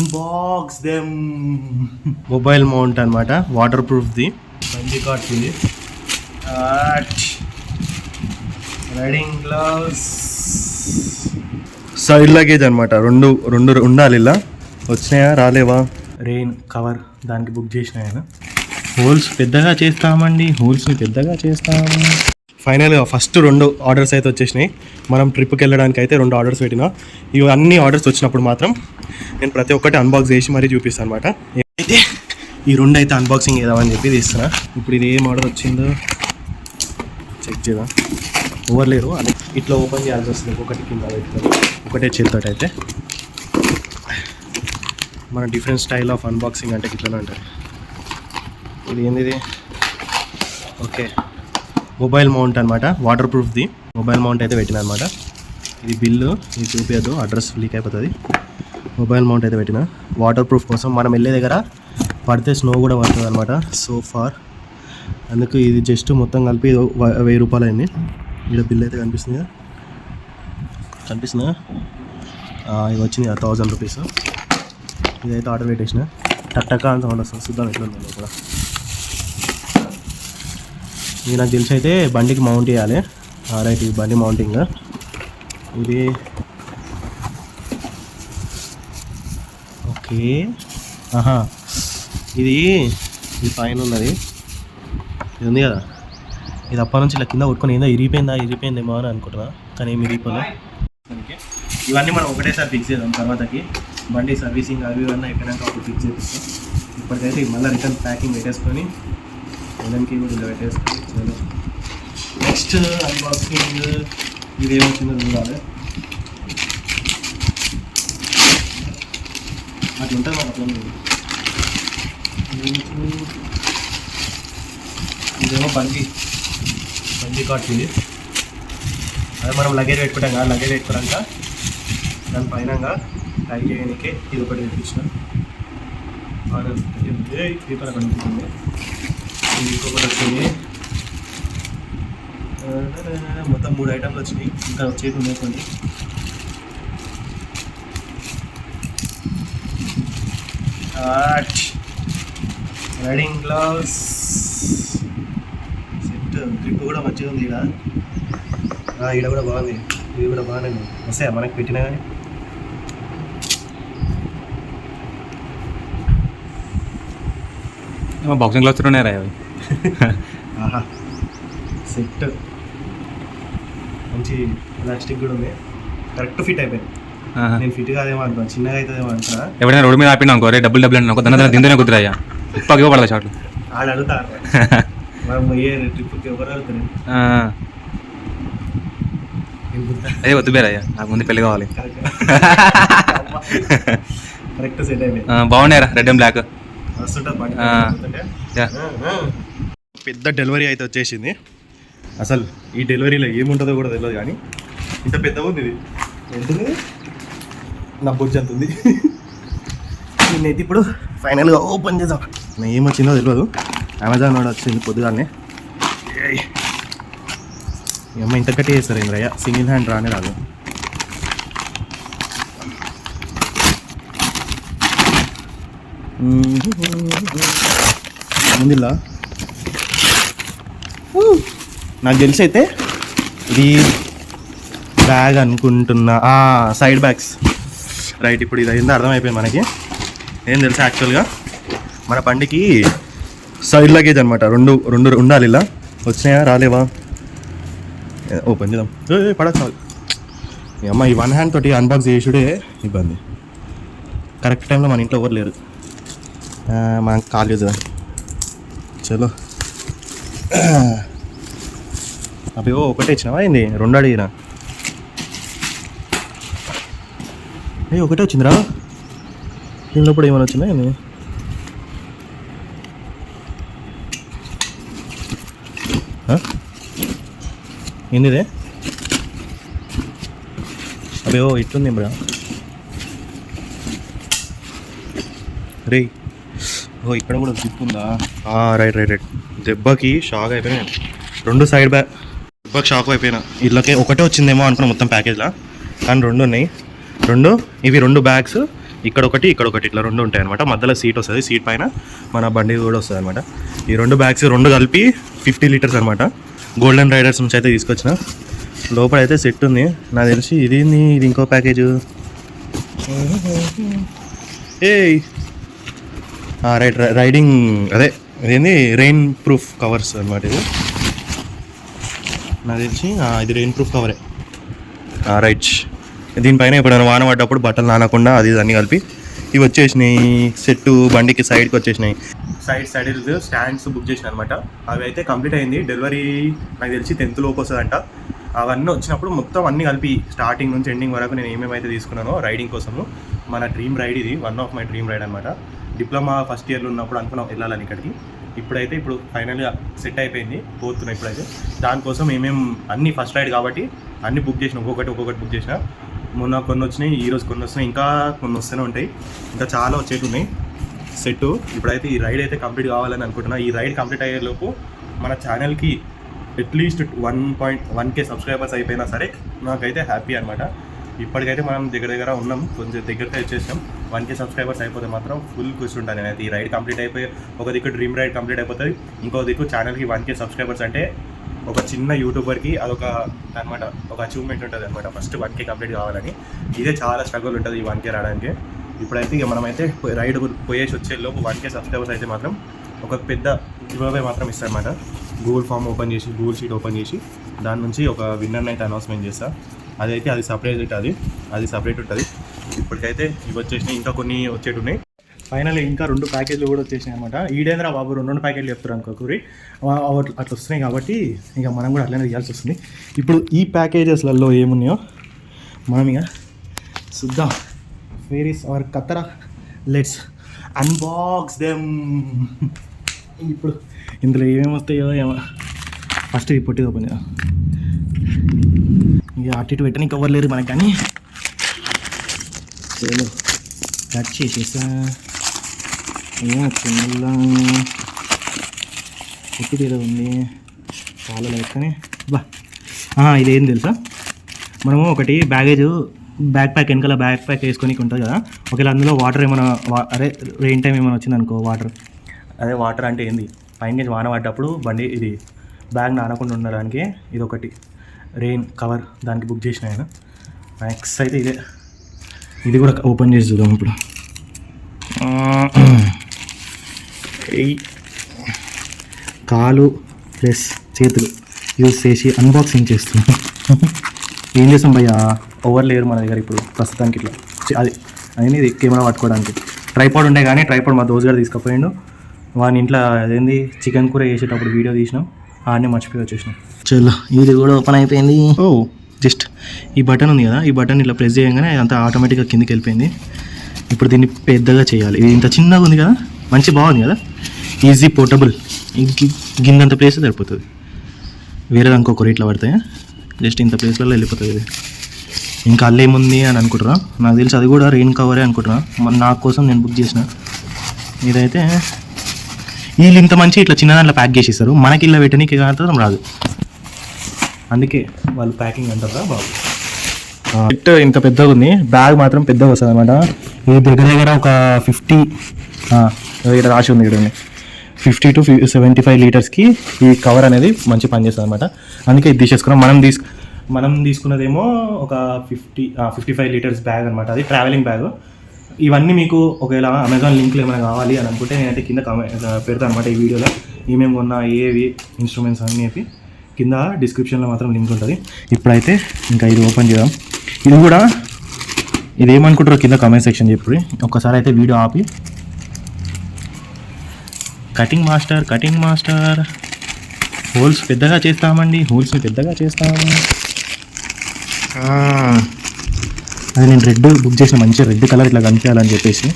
Unbox them. Mobile mount అనమాట, water ప్రూఫ్ది. మంచి cards ఇది. రైడింగ్ గ్లౌస్, సైడ్ లగేజ్ అనమాట. రెండు రెండు ఉండాలి. ఇలా వచ్చినాయా రాలేవా? రెయిన్ కవర్ దానికి బుక్ చేసినాయన. హోల్స్ పెద్దగా చేస్తామండి, హోల్స్ని పెద్దగా చేస్తాము. ఫైనల్గా ఫస్ట్ 2 ఆర్డర్స్ అయితే వచ్చేసినాయి. మనం ట్రిప్కి వెళ్ళడానికి అయితే 2 ఆర్డర్స్ పెట్టినా. ఇవి అన్ని ఆర్డర్స్ వచ్చినప్పుడు మాత్రం నేను ప్రతి ఒక్కటి అన్బాక్స్ చేసి మరీ చూపిస్తాను అనమాట. అయితే ఈ 2 అయితే అన్బాక్సింగ్ చేద్దామని చెప్పి తీస్తున్నా. ఇప్పుడు ఇది ఏం ఆర్డర్ వచ్చిందో చెక్ చేద్దాం. ఓవర్ లేరు అని ఇట్లా ఓపెన్ చేయాల్సి వస్తుంది. ఒకటి కింద ఒకటే చేతితో అయితే మన డిఫరెంట్ స్టైల్ ఆఫ్ అన్బాక్సింగ్ అంటే ఇట్లనే ఉంటుంది. ఇది ఏంది? ఓకే, మొబైల్ మౌంట్ అనమాట, వాటర్ ప్రూఫ్ది. మొబైల్ మౌంట్ అయితే పెట్టిన అనమాట. ఇది బిల్లు, ఇది చూపించదు, అడ్రస్ లీక్ అయిపోతుంది. మొబైల్ మౌంట్ అయితే పెట్టిన వాటర్ ప్రూఫ్ కోసం. మనం వెళ్ళే దగ్గర పడితే స్నో కూడా పడుతుంది అనమాట. సో ఫార్ అందుకు ఇది జస్ట్ మొత్తం కలిపి 1000 రూపాయలు అయింది. ఇక్కడ బిల్ అయితే కనిపిస్తుందా? ఇది వచ్చింది 1000 రూపీస్. ఇదైతే ఆర్డర్ పెట్టేసిన. టక్ అని సౌండ్ వస్తుంది. చూద్దాం ఎట్లా ఉంది లోపల. ఇది నాకు తెలిసి అయితే బండికి మౌంట్ చేయాలి. రైట్, ఇది బండి మౌంటింగ్. ఇది ఓకే. ఇది పైన ఉన్నది, ఇది ఉంది కదా. ఇది అప్పటి నుంచి ఇలా కింద కొట్టుకొని ఏందో ఇరిగిపోయిందేమో అని అనుకుంటున్నా, కానీ ఏమి ఇరిగిపోలే. ఇవన్నీ మనం ఒకటేసారి ఫిక్స్ చేద్దాం. తర్వాతకి బండి సర్వీసింగ్ అవి ఇవన్నీ అయిపోయినాక అప్పుడు ఫిక్స్ చేపిస్తాం. ఇప్పటికైతే మళ్ళీ రిటర్న్ ప్యాకింగ్ పెట్టేసుకొని ఎల్ఎన్కి కూడా ఇలా పెట్టేసుకొని చలో నెక్స్ట్ అన్బాక్సింగ్. ఇది ఏమవుతుందో చూడాలి. అట్లా ఉంటుంది మన అట్లా. ఇదేమో బండి కార్డ్స్. ఇది అదే మనం లగేజ్ పెట్టుకుంటాం కదా. లగేజ్ పెట్టుకున్నాక దాని పైన టై చేయడానికి ఇది ఒకటి తెప్పించిన. పేపర్ అక్కడ ఉంటుంది. ఇంకొకటి వచ్చింది. మొత్తం 3 ఐటమ్లు వచ్చినాయి. ఇంకా వచ్చేది ఉన్నాయి కొన్ని. Riding gloves set. గ్రిప్ కూడా మంచిగా ఉంది. ఈడ కూడా బాగుంది. ఇది కూడా బాగానే ఉంది. వస్తాయా మనకి పెట్టినా కానీ. బాక్సింగ్ గ్లౌస్ ఉన్నాయి రా. ఆహా, సెట్ మంచి ప్లాస్టిక్ కూడా ఉంది. కరెక్ట్ ఫిట్ అయిపోయింది. నేను ఫిట్ కాదేమో అనుకున్నాను, చిన్నగా అవుతుందేమో అనుకున్నా. ఎవరైనా రోడ్డు మీద ఆపినా అనుకో, డబ్బులు అనుకో, దీంతోనే కుదురయ్యా. ఇప్పటికే పడదా షాట్లు. వాళ్ళు అడుగుతారు మనం ఏ ట్రిప్కి ఎవరు అడుగుతారు. అదే వద్దు బేరయ్యా, నాకు ముందు పెళ్లి కావాలి. కరెక్ట్ సెట్ అయిపోయింది. బాగున్నాయిరా, రెడ్ అండ్ బ్లాక్. పెద్ద డెలివరీ అయితే వచ్చేసింది. అసలు ఈ డెలివరీలో ఏముంటుందో కూడా తెలియదు, కానీ ఇంత పెద్దగా ఉంది. ఇది ఏంటిది? నా బొజ్జు అంత ఉంది. నేనైతే ఇప్పుడు ఫైనల్గా ఓపెన్ చేద్దాం. ఏమొచ్చిందో తెలియదు. అమెజాన్ వాడు వచ్చింది పొద్దుగానే. అమ్మ ఇంత కట్టి చేస్తారు ఏంద్రయ్య, సింగిల్ హ్యాండ్ రానే రాదు. ముందులా నాకు తెలిసి అయితే ఇది బ్యాగ్ అనుకుంటున్నా. Side bags. రైట్, ఇప్పుడు ఇది అయిందో అర్థమైపోయింది మనకి. ఏం తెలుసు, యాక్చువల్గా మన బండికి సైడ్ లగేజ్ అనమాట. రెండు రెండు ఉండాలి. ఇలా వచ్చినాయా రాలేవా? ఓపెన్ చేద్దాం. పడచ్చు అమ్మ. ఈ 1 హ్యాండ్ తోటి అన్బాక్స్ చేసుడే ఇబ్బంది. కరెక్ట్ టైంలో మన ఇంట్లో ఎవరు లేరు. మనం కాల్ చేద్దాం. చలో. అవి ఒకటే ఇచ్చినావా ఏంది? 2 అడిగినా. ఒకటే వచ్చిందిరా. దీనిలో కూడా ఏమైనా వచ్చిందా ఏంది? ఏంది? అవి ఇట్లుంది బ్రా. రే ఇక్కడ కూడా జిప్ ఉందా? Right right right. దెబ్బకి షాక్ అయిపోయినా. 2 సైడ్ బ్యాగ్ దెబ్బకి షాక్ అయిపోయినా. ఇళ్ళకి ఒకటే వచ్చిందేమో అనుకున్నా మొత్తం ప్యాకేజ్లా, కానీ 2 ఉన్నాయి. ఇవి 2 బ్యాగ్స్. ఇక్కడ ఒకటి ఇట్లా రెండు ఉంటాయి అనమాట. మధ్యలో సీట్ వస్తుంది, సీట్ పైన మన బండి కూడా వస్తుంది అనమాట. ఈ రెండు బ్యాగ్స్ రెండు కలిపి 50 లీటర్స్ అనమాట. గోల్డెన్ రైడర్స్ నుంచి అయితే తీసుకొచ్చిన. లోపల అయితే సెట్ ఉంది నాకు తెలిసి. ఇది ఇంకో ప్యాకేజ్. రైట్ రైడింగ్ అదే ఇదేంది రెయిన్ ప్రూఫ్ కవర్స్ అనమాట. ఇది నాకు తెలిసి ఇది రెయిన్ ప్రూఫ్ కవరే. రైట్, దీనిపైన ఎప్పుడైనా వాన పడ్డప్పుడు బట్టలు నానకుండా అది అన్నీ కలిపి ఇవి వచ్చేసినాయి. సెట్ బండికి సైడ్కి వచ్చేసినాయి. సైడ్ స్టాండ్స్ బుక్ చేసిన అనమాట. అవి అయితే కంప్లీట్ అయింది. డెలివరీ నాకు తెలిసి 10th లోపు వస్తుందంట. అవన్నీ వచ్చినప్పుడు మొత్తం అన్నీ కలిపి స్టార్టింగ్ నుంచి ఎండింగ్ వరకు నేను ఏమేమైతే తీసుకున్నానో రైడింగ్ కోసము. మన డ్రీమ్ రైడ్ ఇది, one of my dream ride అనమాట. డిప్లొమా ఫస్ట్ ఇయర్లో ఉన్నప్పుడు అనుకున్నాం వెళ్ళాలని ఇక్కడికి. ఇప్పుడు ఫైనల్గా సెట్ అయిపోయింది, పోతున్నాయి ఇప్పుడైతే. దానికోసం అన్నీ ఫస్ట్ రైడ్ కాబట్టి అన్నీ బుక్ చేసిన, ఒక్కొక్కటి బుక్ చేసిన. మొన్న కొన్ని వచ్చినాయి, ఈరోజు కొన్ని వస్తున్నాయి, ఇంకా కొన్ని వస్తూనే ఉంటాయి. ఇంకా చాలా వచ్చేటి ఉన్నాయి సెట్. ఇప్పుడైతే ఈ రైడ్ అయితే కంప్లీట్ కావాలని అనుకుంటున్నా. ఈ రైడ్ కంప్లీట్ అయ్యేలోపు మన ఛానల్కి అట్లీస్ట్ 1.1K సబ్స్క్రైబర్స్ అయిపోయినా సరే నాకైతే హ్యాపీ అనమాట. ఇప్పటికైతే మనం దగ్గర ఉన్నాం, కొంచెం దగ్గరగా వచ్చేసాం. 1K సబ్స్క్రైబర్స్ అయిపోతే మాత్రం ఫుల్ ఖుషి ఉంటాను నేనైతే. ఈ రైడ్ కంప్లీట్ అయిపోయి ఒక దిక్కు డ్రీమ్ రైడ్ కంప్లీట్ అయిపోతుంది, ఇంకో దిక్కు ఛానల్కి 1K సబ్స్క్రైబర్స్ అంటే ఒక చిన్న యూట్యూబర్కి అదొక అనమాట, ఒక అచీవ్మెంట్ ఉంటుంది అనమాట. ఫస్ట్ 1K కంప్లీట్ కావాలని. ఇదే చాలా స్ట్రగుల్ ఉంటుంది ఈ 1K రావడానికి. ఇప్పుడైతే ఇక మనమైతే రైడ్ పోయేసి వచ్చేలోపు 1K సబ్స్క్రైబర్స్ అయితే మాత్రం ఒక పెద్ద గివ్ మాత్రం ఇస్తారనమాట. గూగుల్ ఫామ్ ఓపెన్ చేసి, గూగుల్ షీట్ ఓపెన్ చేసి దాని నుంచి ఒక విన్నర్ని అయితే అనౌన్స్మెంట్ చేస్తా. అది సపరేట్, అది సపరేట్ ఉంటుంది. ఇప్పటికైతే ఇవి వచ్చేసినాయి, ఇంకా కొన్ని వచ్చేటి ఉన్నాయి. ఫైనల్ ఇంకా 2 ప్యాకేజ్లు కూడా వచ్చేసినాయి అనమాట. ఈడేంద్రా బాబు 2 ప్యాకేజ్లు చెప్తారు అనుకో కూరి, అట్లా వస్తున్నాయి కాబట్టి ఇక మనం కూడా అట్లనే తీయాల్సి వస్తుంది. ఇప్పుడు ఈ ప్యాకేజెస్లలో ఏమున్నాయో మనం ఇక చూద్దాం. వేర్ ఈస్ అవర్ కత్తరా, లెట్స్ అన్బాక్స్ దెమ్. ఇప్పుడు ఇందులో ఏమేమి వస్తాయో ఏమో. ఫస్ట్ ఇది పొట్టిగా ఓపెన్ చేద్దాం. ఇక అటు ఇటు పెట్టని కవర్ లేరు మనకి, కానీ చలో కట్ చేసేసా. ఏమొచ్చింది పొట్టిది ఏదో ఉంది చాలా లెక్కనే బా. ఇదేం తెలుసా, మనము ఒకటి బ్యాక్ ప్యాక్ వెనకాల బ్యాక్ ప్యాక్ వేసుకొని ఉంటుంది కదా. ఒకవేళ అందులో వాటర్ ఏమైనా రెయిన్ టైం ఏమైనా వచ్చింది అనుకో, వాటర్ అంటే ఏంది, పైన వాన పడ్డప్పుడు బండి ఇది బ్యాగ్ నానకుండా ఉండడానికి ఇది ఒకటి రెయిన్ కవర్ దానికి బుక్ చేసిన ఆయన. నెక్స్ట్ అయితే ఇది కూడా ఓపెన్ చేసి చూద్దాం ఇప్పుడు. కాలు ప్లస్ చేతులు యూజ్ చేసి అన్బాక్సింగ్ చేస్తున్నాం. ఏం చేస్తాం భయ్యా, ఓవర్ లేరు మన దగ్గర ఇప్పుడు ప్రస్తుతానికి. ఇట్లా ఇది కెమెరా పట్టుకోవడానికి ట్రైపాడ్ ఉండే, కానీ ట్రైపాడ్ మా దోస్త్ గారు తీసుకుపోయిండు. వాని ఇంట్లో అదేంది చికెన్ కూర చేసేటప్పుడు వీడియో తీసినాం, ఆడనే మర్చిపోయి వచ్చేసినాం. చలో ఇది కూడా ఓపెన్ అయిపోయింది. జస్ట్ ఈ బటన్ ఉంది కదా, ఈ బటన్ ఇట్లా ప్రెస్ చేయగానే అంతా ఆటోమేటిక్గా కిందికి వెళ్ళిపోయింది. ఇప్పుడు దీన్ని పెద్దగా చేయాలి. ఇది ఇంత చిన్నగా ఉంది కదా, మంచి బాగుంది కదా, ఈజీ పోర్టబుల్. గిన్నెంత ప్లేస్ సరిపోతుంది. వేరే దానికొకరు ఇట్లా పడతాయి, జస్ట్ ఇంత ప్లేస్లలో వెళ్ళిపోతుంది. ఇది ఇంకా అల్లేముంది అని అనుకుంటున్నా, నాకు తెలిసి అది కూడా రెయిన్ కవరే అనుకుంటున్నా. నా కోసం నేను బుక్ చేసిన. ఇదైతే వీళ్ళు ఇంత మంచి ఇట్లా చిన్న దాంట్లో ప్యాక్ చేసి ఇస్తారు, మనకి ఇలా పెట్టడానికి మాత్రం రాదు. అందుకే వాళ్ళు ప్యాకింగ్ అంటారా బాబు. ఇంత పెద్దగా ఉంది, బ్యాగ్ మాత్రం పెద్దగా వస్తుంది అనమాట. ఇది దగ్గర ఒక 50 ఇక్కడ రాసి ఉంది, ఇక్కడ 50 to 75 లీటర్స్కి ఈ కవర్ అనేది మంచి పనిచేస్తుంది అనమాట. అందుకే ఇది తీసేసుకున్నాం. మనం తీసుకున్నదేమో ఒక 55 లీటర్స్ బ్యాగ్ అనమాట. అది ట్రావెలింగ్ బ్యాగ్. ఇవన్నీ మీకు ఒకవేళ అమెజాన్ లింక్లు ఏమైనా కావాలి అని అనుకుంటే నేనైతే కింద పెడతాను అనమాట. ఈ వీడియోలో ఏమేమి కొన్నా, ఏవి ఇన్స్ట్రుమెంట్స్ అన్నీ చెప్పి కింద డిస్క్రిప్షన్లో మాత్రం లింక్ ఉంటుంది. ఇప్పుడైతే ఇంకా ఇది ఓపెన్ చేద్దాం. ఇది కూడా ఇదేమనుకుంటారో కింద కామెంట్ సెక్షన్ చెప్పి ఒక్కసారి అయితే వీడియో ఆపి. కటింగ్ మాస్టర్ హోల్స్ పెద్దగా చేస్తామండి, హోల్స్ని పెద్దగా చేస్తాము. అది నేను రెడ్ బుక్ చేసిన, మంచిగా రెడ్ కలర్ ఇట్లా కనిపించాలని చెప్పేసి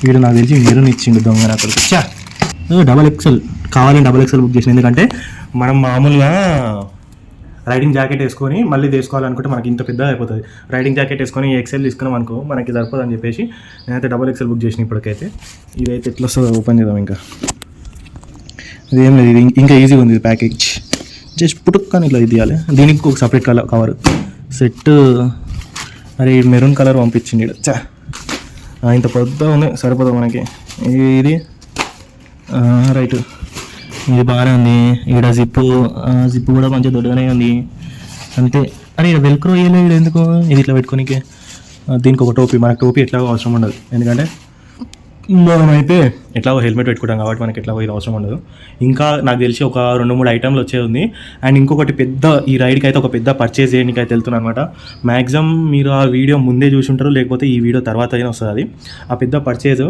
వీడు నాకు తెలిసి మెరూన్ ఇచ్చిండు దొంగ. అక్కడికి XXL కావాలని XXL బుక్ చేసిన. ఎందుకంటే మనం మామూలుగా రైడింగ్ జాకెట్ వేసుకొని మళ్ళీ తీసుకోవాలనుకుంటే మనకి ఇంత పెద్దగా అయిపోతుంది. రైడింగ్ జాకెట్ వేసుకొని XL తీసుకున్నాం అనుకో మనకి సరిపోదు అని చెప్పేసి నేనైతే XXL బుక్ చేసిన. ఇప్పటికైతే ఇదైతే ఎట్లా వస్తుందో ఓపెన్ చేద్దాం. ఇంకా ఇదేం లేదు, ఇది ఇంకా ఈజీగా ఉంది ప్యాకేజ్. జస్ట్ పుట్టుకొని ఇట్లా ఇది తీయాలి. దీనికి ఒక సపరేట్ కవర్ సెట్. అరే మెరూన్ కలర్ పంపించింది. ఇంత పెద్ద ఉంది, సరిపోదు మనకి. ఇది రైట్, ఇది బాగానే ఉంది. ఇక్కడ జిప్పు కూడా మంచిగా దొడ్డుగానే ఉంది అంతే. అరే ఇక్కడ వెల్క్రో వేయలేదు ఎందుకు? ఇది ఇట్లా పెట్టుకోనికి. దీనికి ఒక టోపీ, మనకు టోపీ ఎట్లాగో అవసరం ఉండదు, ఎందుకంటే మనమైతే ఎట్లాగో హెల్మెట్ పెట్టుకుంటాం కాబట్టి మనకి ఎట్లాగో ఇది అవసరం ఉండదు. ఇంకా నాకు తెలిసి ఒక 2-3 ఐటమ్లు వచ్చే ఉంది. అండ్ ఇంకొకటి పెద్ద, ఈ రైడ్కి అయితే ఒక పెద్ద పర్చేజ్ చేయడానికి అయితే వెళ్తున్నాను అనమాట. మ్యాక్సిమం మీరు ఆ వీడియో ముందే చూసి ఉంటారు, లేకపోతే ఈ వీడియో తర్వాత అయినా వస్తుంది. అది ఆ పెద్ద పర్చేజ్,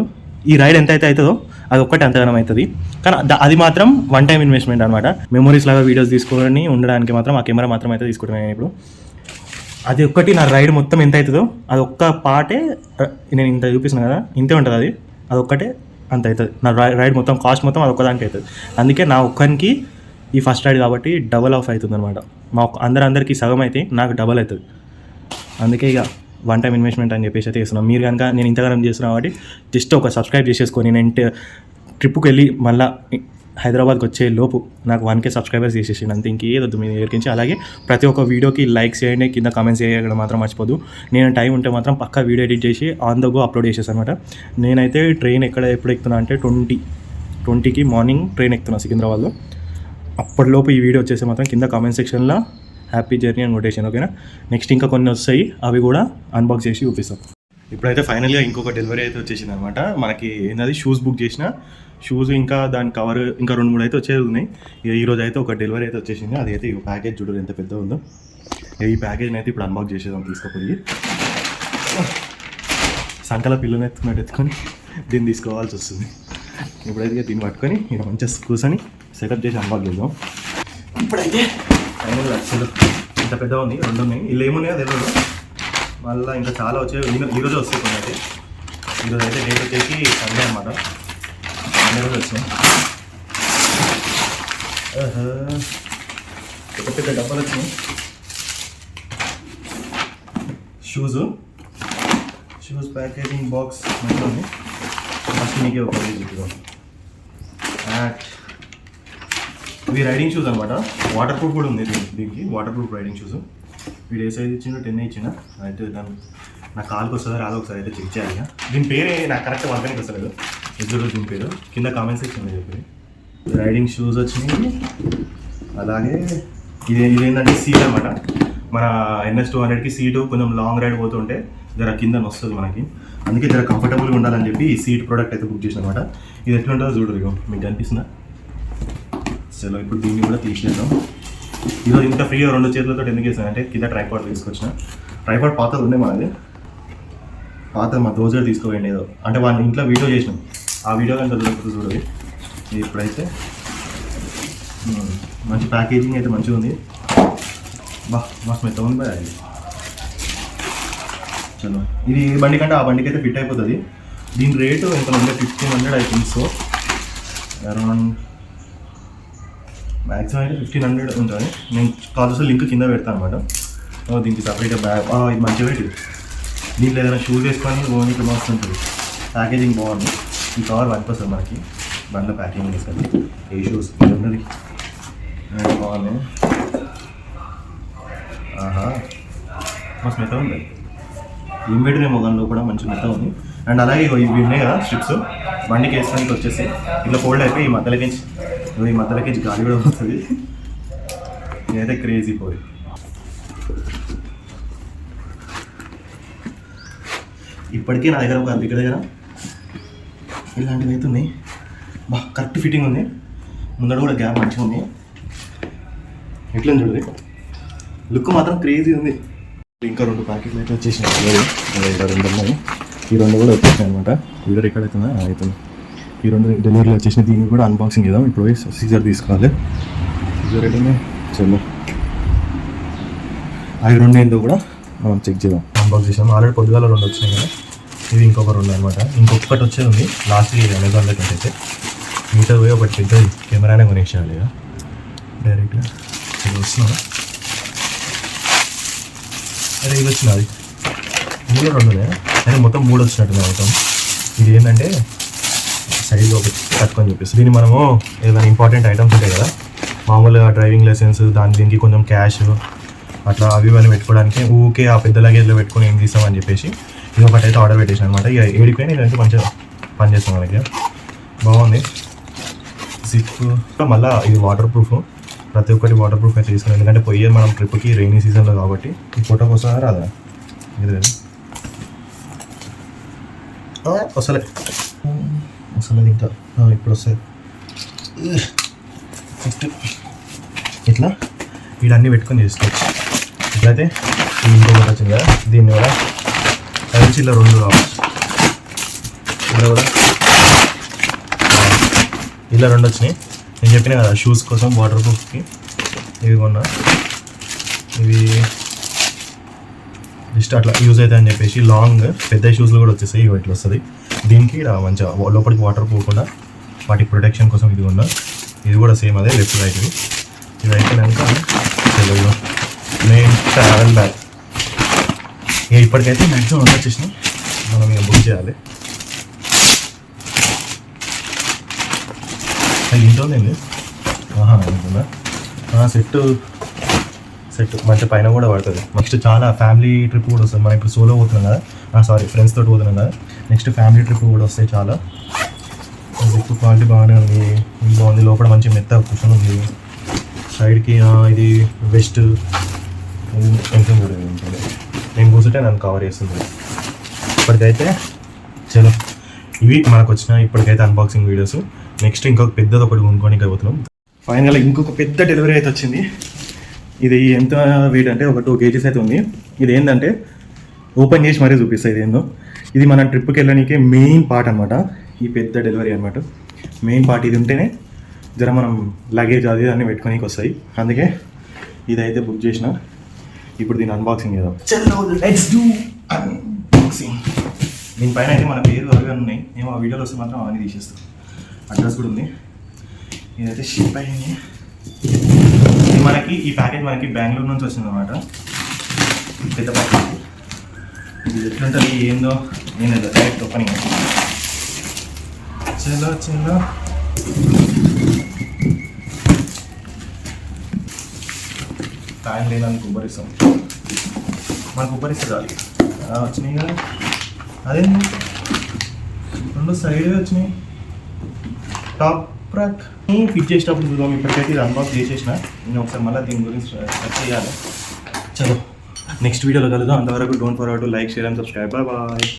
ఈ రైడ్ ఎంత అయితే అవుతుందో అది ఒక్కటి అంతగానం అవుతుంది. కానీ అది మాత్రం వన్ టైం ఇన్వెస్ట్మెంట్ అనమాట. మెమొరీస్ లాగా వీడియోస్ తీసుకొని ఉండడానికి మాత్రం ఆ కెమెరా మాత్రం అయితే తీసుకుంటాను నేను ఇప్పుడు. అది ఒక్కటి నా రైడ్ మొత్తం ఎంత అవుతుందో అది ఒక్క పార్టే నేను ఇంత చూపిస్తున్నాను కదా, ఇంతే ఉంటుంది. అది ఒక్కటే అంత అవుతుంది. నా రైడ్ మొత్తం కాస్ట్ మొత్తం అది ఒక్కదానికి అవుతుంది. అందుకే నా ఒక్కరికి ఈ ఫస్ట్ రైడ్ కాబట్టి డబల్ ఆఫ్ అవుతుంది అనమాట. మా అందరికీ సగం అయితే నాకు డబల్ అవుతుంది. అందుకే ఇక వన్ టైం ఇన్వెస్ట్మెంట్ అని చెప్పేసి అయితే చేస్తున్నాను. మీరు కనుక నేను ఇంతగానం చేస్తున్నాను కాబట్టి జస్ట్ ఒక సబ్స్క్రైబ్ చేసేసుకొని నేను ట్రిప్కి వెళ్ళి మళ్ళీ హైదరాబాద్కి వచ్చే లోపు నాకు 1K సబ్స్క్రైబర్స్ చేసేసింది అంతే. ఇంకేదొద్దు మీ దగ్గరికి. అలాగే ప్రతి ఒక్క వీడియోకి లైక్స్ చేయండి, కింద కామెంట్స్ చేయడం మాత్రం మర్చిపోదు. నేను టైం ఉంటే మాత్రం పక్కా వీడియో ఎడిట్ చేసి ఆన్ ద గో అప్లోడ్ చేసేసాను అనమాట. నేనైతే ట్రైన్ ఎప్పుడు ఎక్కుతున్నా అంటే 20కి మార్నింగ్ ట్రైన్ ఎక్కుతున్నా సికింద్రాబాద్లో. అప్పటిలోపు ఈ వీడియో వచ్చేసి మాత్రం కింద కామెంట్ సెక్షన్లో హ్యాపీ జర్నీ అని కొట్టేసాను, ఓకేనా. నెక్స్ట్ ఇంకా కొన్ని వస్తాయి, అవి కూడా అన్బాక్స్ చేసి చూపిస్తాం. ఇప్పుడైతే ఫైనల్గా ఇంకొక డెలివరీ అయితే వచ్చేసింది అనమాట. మనకి ఏంటది, షూస్ బుక్ చేసిన షూస్, ఇంకా దాని కవర్, ఇంకా 2-3 అయితే వచ్చేది ఉన్నాయి. ఈరోజు అయితే ఒక డెలివరీ అయితే వచ్చేసింది. అదైతే ఈ ప్యాకేజ్ చూడరు ఎంత పెద్ద ఉందో. ఈ ప్యాకేజ్ని అయితే ఇప్పుడు అన్బాక్స్ చేసేదాం తీసుకుపోయి. సంకల పిల్లని ఎత్తుకొని దీన్ని తీసుకోవాల్సి వస్తుంది. ఇప్పుడైతే దీన్ని పట్టుకొని ఇక్కడ మంచిగా కూర్చొని సెటప్ చేసి అన్బాక్స్ చేద్దాం. ఇప్పుడైతే ఫైనల్ అసలు ఇంత పెద్ద ఉంది, 2 ఉన్నాయి. వీళ్ళు ఏమున్నాయో తెలియదు, మళ్ళీ ఇంకా చాలా వచ్చాయి. ఈరోజు వస్తాయి కొన్ని అయితే. ఈరోజు అయితే డేట్ వచ్చేసి సండే అనమాట. సండే రోజు వచ్చినాయి. పెద్ద డబ్బాలు వచ్చినాయి. షూస్ ప్యాకేజింగ్ బాక్స్ మంచిగా ఉంది. ఫస్ట్ నీకే ఒక ఇవి రైడింగ్ షూస్ అనమాట. వాటర్ ప్రూఫ్ కూడా ఉంది దీనికి, వాటర్ ప్రూఫ్ రైడింగ్ షూస్. వీడు ఏ సైజ్ ఇచ్చిండో 10 ఇచ్చిన. అయితే దాన్ని నా కాలుకి వస్తుందో రాదో ఒకసారి అయితే చెక్ చేయాలి. దీని పేరే నాకు కరెక్ట్ వాళ్ళకి వస్తలేదు, ఎదురు దీని పేరు కింద కామెంట్స్ సెక్షన్లో చెప్పి. రైడింగ్ షూస్ వచ్చినాయి. అలాగే ఇదేంటంటే సీట్ అనమాట. మన NS200కి సీటు కొంచెం లాంగ్ రైడ్ పోతుంటే జర కింద వస్తుంది మనకి, అందుకే జర కంఫర్టబుల్గా ఉండాలని చెప్పి ఈ సీట్ ప్రోడక్ట్ అయితే బుక్ చేసిన అనమాట. ఇది ఎట్లా ఉంటుందో చూడరు, మీకు కనిపిస్తుందా? చలో ఇప్పుడు దీన్ని కూడా తీసేద్దాం. ఈరోజు ఇంత ఫ్రీగా 2 చేతులతో ఎందుకు చేస్తాను అంటే కింద ట్రైపాడ్ తీసుకొచ్చిన. ట్రైపాడ్ పాతది ఉండే మనది, మా దోజర్ తీసుకోవేయండి ఏదో అంటే వాళ్ళ ఇంట్లో వీడియో చేసినాం, ఆ వీడియో కనుక దొరుకుతుంది చూడదు. ఇప్పుడైతే మంచి ప్యాకేజింగ్ అయితే మంచిగా ఉంది. మస్తు మెత్త ఉంది బాయ్ అది. చలో ఇది బండి కంటే ఆ బండికి అయితే ఫిట్ అయిపోతుంది. దీని రేటు ఎంత ఉండే 1500 I think so. Around maximum అయితే 1500 ఉంటుంది. నేను కాల్స్ లింక్ కింద పెడతాను అనమాట. దీనికి సపరేట్గా బ్యాగ్, ఇది మంచిగా పెట్టి దీంట్లో ఏదైనా షూస్ వేసుకొని ఓనికి మస్తు ఉంటుంది. ప్యాకేజింగ్ బాగుంది. ఈ కవర్ పనికొస్తుంది మనకి బండ్లో ప్యాకింగ్ వేసుకొని. ఏ షూస్ ఉన్నది బాగుంది. మస్తు మెత్త ఉంది. ఏం పెట్టినేమో దానిలో కూడా మంచి మెత్త ఉంది. అండ్ అలాగే ఇవి ఉన్నాయి కదా స్ట్రిప్స్, బండికి వేసుకోడానికి వచ్చేసి ఇట్లా ఫోల్డ్ అయిపోయి ఈ మధ్యలోకించి గాలి కూడా వస్తుంది. ఇదైతే క్రేజీ పోయి. ఇప్పటికే నా దగ్గర ఒక దగ్గర ఇలాంటివి అయితే ఉన్నాయి. కరెక్ట్ ఫిట్టింగ్ ఉంది. ముందర కూడా గ్యాప్ మంచిగా ఉంది. ఎట్లా చూడండి, లుక్ మాత్రం క్రేజీ ఉంది. ఇంకా 2 ప్యాకెట్లు అయితే వచ్చేసినాయి. 2 ఉన్నాయి. ఈ 2 కూడా వచ్చేసినాయి అనమాట. వీడియో రికార్డ్ అవుతుందా? అవుతుంది. ఈ 2 డెలివరీలు వచ్చేసినాయి. దీన్ని కూడా అన్బాక్సింగ్ చేద్దాం. ఇప్పుడు సీజర్ తీసుకోవాలి. సీజర్ అయితే చలో అవి 2 ఏందో కూడా మనం చెక్ చేద్దాం. అన్బాక్స్ చేసాము. ఆల్రెడీ పొద్దుగాల 2 వచ్చినాయి కదా, ఇది ఇంకొక 2 అనమాట. ఇంకొకటి వచ్చేది ఉంది లాస్ట్కి అమెజాన్లో అయితే. మీతో పోయి ఒకటి పెద్ద కెమెరానే కొనేసేయాలి ఇక డైరెక్ట్గా. ఇది వస్తున్నా అదే ఇది వచ్చినది. ఇందులో 2 ఉన్నాయి అంటే మొత్తం 3 వచ్చినట్టున్నాయి మొత్తం. ఇది ఏంటంటే సైడ్లో ఒకటి కట్టుకొని చెప్పేసి దీన్ని మనము ఏదైనా ఇంపార్టెంట్ ఐటమ్స్ ఉంటాయి కదా, మామూలుగా డ్రైవింగ్ లైసెన్స్, దీనికి కొంచెం క్యాష్ అట్లా అవి ఇవన్నీ పెట్టుకోవడానికి ఊకే ఆ పెద్ద లగేజ్లో పెట్టుకొని ఏం తీస్తామని చెప్పేసి ఇది ఒకటి అయితే ఆర్డర్ పెట్టేసాను అనమాట. ఇక ఏడిపోయినా ఇదంతా మంచిగా పనిచేస్తుంది మనకి, బాగుంది. జిప్ మళ్ళీ ఇది వాటర్ ప్రూఫ్, ప్రతి ఒక్కటి వాటర్ ప్రూఫ్ అయితే తీసుకున్నాం. ఎందుకంటే పోయే మనం ట్రిప్కి రైనీ సీజన్లో కాబట్టి. ఈ ఫోటో కోసం రాదా ఇది వస్తలే ఇంకా ఇప్పుడు వస్తుంది. ఇట్లా వీళ్ళన్నీ పెట్టుకొని చేసుకోవచ్చు. ఇట్లయితే ఇంకొకటి వచ్చింది కదా, దీన్ని కూడా కలిసి ఇలా 2 కావచ్చు. ఇలా కూడా ఇలా 2 వచ్చినాయి. నేను చెప్పిన కదా షూస్ కోసం వాటర్ ప్రూఫ్కి ఇవి కొన్నా. ఇవి జస్ట్ అట్లా యూజ్ అవుతాయి అని చెప్పేసి లాంగ్ పెద్ద షూస్లో కూడా వచ్చేసాయి. ఇవి ఇట్లా వస్తుంది. దీనికి ఇలా మంచిగా లోపలికి వాటర్ పోకుండా వాటికి ప్రొటెక్షన్ కోసం ఇది కొన్నా. ఇది కూడా సేమ్ అదే లెఫ్ట్ రైట్. ఇది అయిపోయినాక తెలుగులో మెయిన్ ట్రావెల్ బ్యాగ్. ఇప్పటికైతే మ్యాక్సిమం అంతా వచ్చేసినాయి. మనం ఇక బుక్ చేయాలి. ఇంట్లో ఉంది అనుకున్నా. సెట్ మంచి పైన కూడా పడుతుంది. నెక్స్ట్ చాలా ఫ్యామిలీ ట్రిప్ కూడా వస్తుంది. మనం ఇప్పుడు సోలో పోతున్నాం కదా, ఫ్రెండ్స్ తోటి పోతున్నాం కదా, నెక్స్ట్ ఫ్యామిలీ ట్రిప్ కూడా వస్తాయి. చాలా జిప్ క్వాలిటీ బాగానే ఉంది, బాగుంది. లోపల మంచి మెత్త కుషన్ ఉంది. సైడ్కి ఇది వెస్ట్ కొంచెం కూడా ఉంటుంది. నేను కూర్చుంటే నన్ను కవర్ చేస్తుంది. ఇప్పటికైతే చలో ఇవి మనకు వచ్చిన ఇప్పటికైతే అన్బాక్సింగ్ వీడియోస్. నెక్స్ట్ ఇంకొక పెద్దది ఒకటి కొనుక్కొని పోతున్నాం. ఫైనల్గా ఇంకొక పెద్ద డెలివరీ అయితే వచ్చింది. ఇది ఎంత వెయిట్ అంటే ఒక 2 kgs అయితే ఉంది. ఇది ఏంటంటే ఓపెన్ చేసి మరీ చూపిస్తాయి ఇది ఏందో. ఇది మన ట్రిప్కి వెళ్ళడానికి మెయిన్ పార్ట్ అనమాట. ఈ పెద్ద డెలివరీ అనమాట మెయిన్ పార్ట్. ఇది ఉంటేనే జర మనం లగేజ్ అది అన్నీ పెట్టుకోనికి వస్తాయి. అందుకే ఇదైతే బుక్ చేసిన. ఇప్పుడు దీని అన్బాక్సింగ్ చేద్దాం. Let's do unboxing. దీనిపైన అయితే మన పేరు అవి ఉన్నాయి. మేము ఆ వీడియోలో వస్తే మాత్రం అవన్నీ తీసేస్తాం. అడ్రస్ కూడా ఉంది. ఇదైతే షిప్ అయ్యింది. ఈ ప్యాకేజ్ మనకి బెంగళూరు నుంచి వచ్చింది అనమాట. పెద్ద ప్యాకేజ్. ఇది ఎట్లుంటుంది ఏందో నేను డైరెక్ట్ ఓపెనింగ్. చలో టైం లేదని కుబ్బరిస్తాం. మనకు కుబ్బరిస్తే చాలు. వచ్చినాయి కదా, అదే 2 సైడ్ వచ్చినాయి. టాప్ ర్యాక్ ఫిట్ చేసేటప్పుడు చూద్దాం. ఇప్పటికైతే ఇది అన్బాక్స్ చేసేసిన. నేను ఒకసారి మళ్ళీ దీని గురించి సెర్చ్ చేయాలి. చలో నెక్స్ట్ వీడియోలో కలుద్దాం. అంతవరకు don't forget to like, share and subscribe. Bye.